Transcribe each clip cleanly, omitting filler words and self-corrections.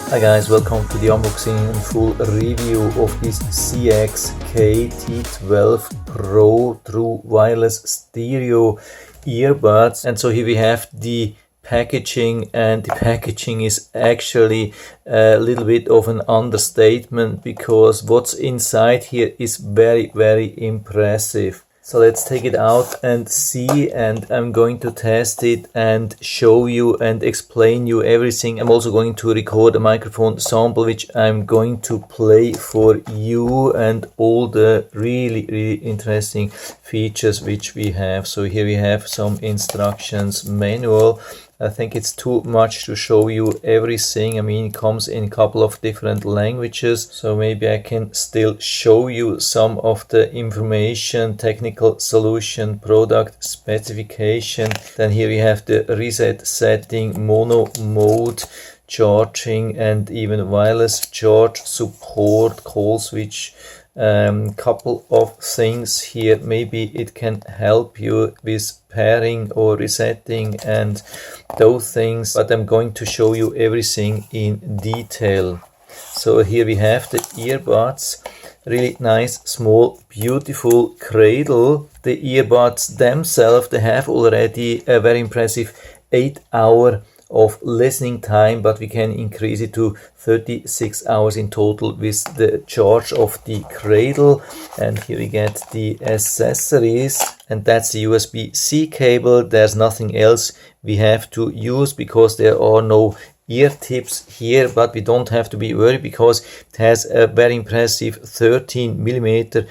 Hi guys, welcome to the unboxing and full review of this CXK T12 Pro True Wireless Stereo earbuds. And so here we have the packaging, and the packaging is actually a little bit of an understatement because what's inside here is very, very impressive. So let's take it out and see, and I'm going to test it and show you and explain you everything. I'm also going to record a microphone sample which I'm going to play for you, and all the really interesting features which we have. So here we have some instructions manual. I think it's too much to show you everything. I mean, it comes in a couple of different languages, so maybe I can still show you some of the information, technical solution, product specification. Then here we have the reset setting, mono mode, charging, and even wireless charge support, call switch. Couple of things here. Maybe it can help you with pairing or resetting and those things, but I'm going to show you everything in detail. So here we have the earbuds, really nice, small, beautiful cradle. The earbuds themselves, they have already a very impressive 8-hour of listening time, but we can increase it to 36 hours in total with the charge of the cradle. And here we get the accessories, and that's the USB-C cable. There's nothing else we have to use because there are no ear tips here, but we don't have to be worried because it has a very impressive 13mm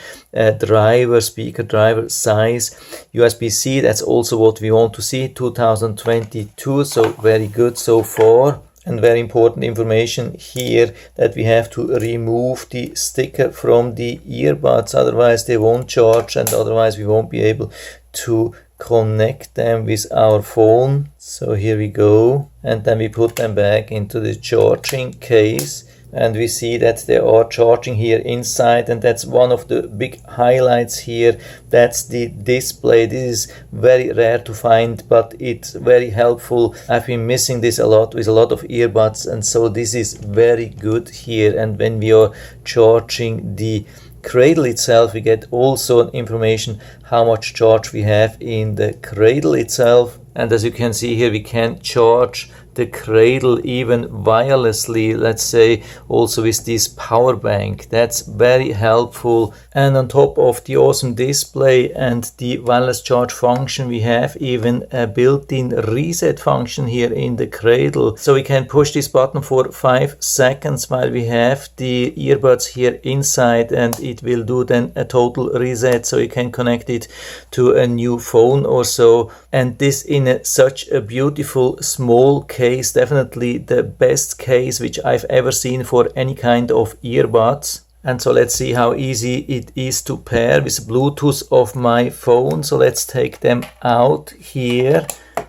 speaker driver size. USB-C, that's also what we want to see, 2022, so very good so far. And very important information here, that we have to remove the sticker from the earbuds, otherwise they won't charge, and otherwise we won't be able to connect them with our phone. So here we go, and then we put them back into the charging case, and we see that they are charging here inside, and that's one of the big highlights here. That's the display. This is very rare to find, but it's very helpful. I've been missing this a lot with a lot of earbuds, and so this is very good here. And when we are charging the cradle itself, we get also information how much charge we have in the cradle itself. And as you can see here, we can charge the cradle even wirelessly, let's say also with this power bank. That's very helpful. And on top of the awesome display and the wireless charge function, we have even a built-in reset function here in the cradle. So we can push this button for 5 seconds while we have the earbuds here inside, and it will do then a total reset, so you can connect it to a new phone or so. And this in such a beautiful small case, definitely the best case which I've ever seen for any kind of earbuds. And so let's see how easy it is to pair with Bluetooth of my phone. So let's take them out here,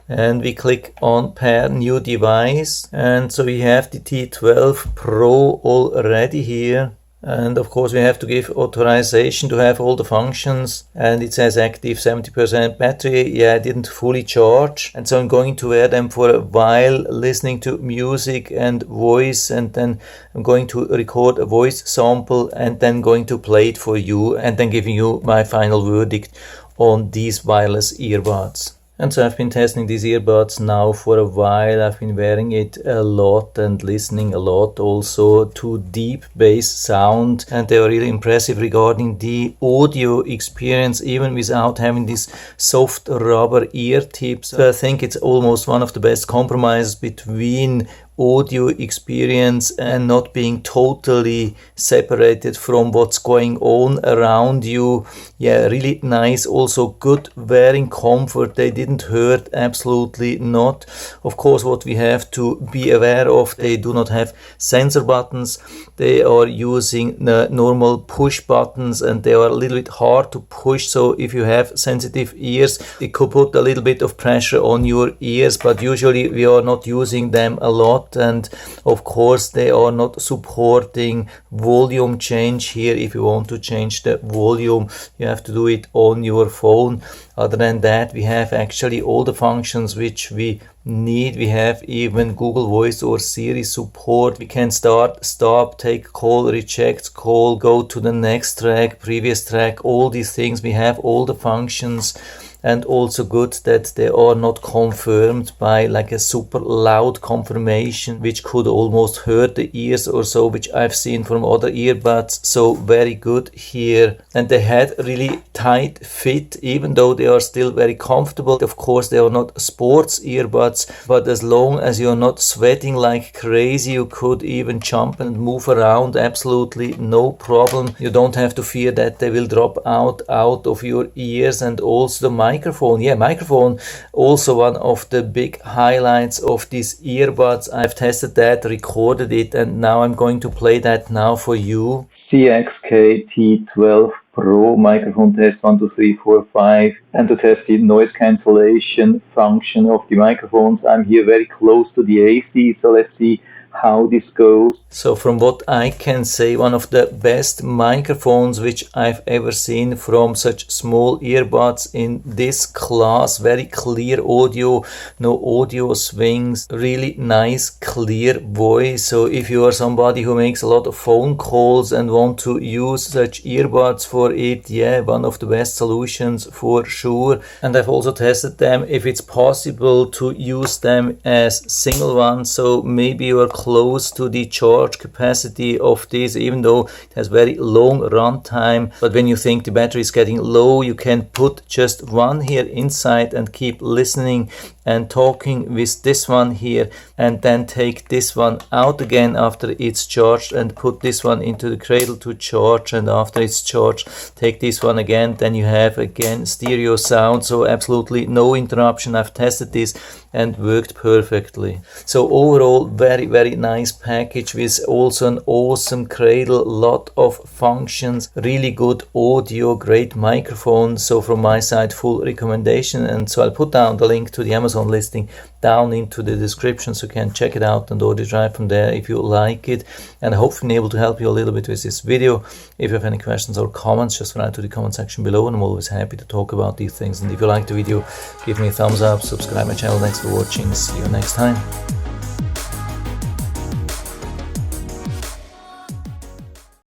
and we click on pair new device, and so we have the T12 Pro already here. And of course we have to give authorization to have all the functions, and it says active 70% battery. Yeah, I didn't fully charge, and so I'm going to wear them for a while listening to music and voice, and then I'm going to record a voice sample and then going to play it for you, and then giving you my final verdict on these wireless earbuds. And so I've been testing these earbuds now for a while. I've been wearing it a lot and listening a lot also to deep bass sound, and they are really impressive regarding the audio experience, even without having these soft rubber ear tips. So I think it's almost one of the best compromises between audio experience and not being totally separated from what's going on around you. Yeah, really nice. Also good wearing comfort. They didn't hurt, absolutely not. Of course, what we have to be aware of, they do not have sensor buttons. They are using the normal push buttons, and they are a little bit hard to push. So if you have sensitive ears, it could put a little bit of pressure on your ears, but usually we are not using them a lot. lot, and of course they are not supporting volume change here. If you want to change the volume, you have to do it on your phone. Other than that, we have actually all the functions which we need. We have even Google Voice or Siri support. We can start, stop, take call, reject call, go to the next track, previous track, all these things. We have all the functions. And also good that they are not confirmed by like a super loud confirmation, which could almost hurt the ears or so, which I've seen from other earbuds. So very good here. And they had really tight fit, even though they are still very comfortable. Of course, they are not sports earbuds, but as long as you're not sweating like crazy, you could even jump and move around. Absolutely no problem. You don't have to fear that they will drop out of your ears. And also the microphone, also one of the big highlights of these earbuds. I've tested that, recorded it, and now I'm going to play that now for you. CXK T12 Pro microphone test 1, 2, 3, 4, 5, and to test the noise cancellation function of the microphones. I'm here very close to the AC, so let's see how this goes. So from what I can say, one of the best microphones which I've ever seen from such small earbuds in this class. Very clear audio, no audio swings, really nice clear voice. So if you are somebody who makes a lot of phone calls and want to use such earbuds for it, yeah, one of the best solutions for sure. And I've also tested them if it's possible to use them as single ones. So maybe you are close to the charge capacity of this, even though it has very long run time. But when you think the battery is getting low, you can put just one here inside and keep listening and talking with this one here, and then take this one out again after it's charged and put this one into the cradle to charge, and after it's charged take this one again. Then you have again stereo sound, so absolutely no interruption. I've tested this and worked perfectly. So overall very nice package with also an awesome cradle, lot of functions, really good audio, great microphone. So from my side, full recommendation. And so I'll put down the link to the Amazon listing down into the description, so you can check it out and order it from there if you like it. And I hope I've been able to help you a little bit with this video. If you have any questions or comments, just write to the comment section below, and I'm always happy to talk about these things. And if you like the video, give me a thumbs up, subscribe my channel. Thanks for watching, see you next time.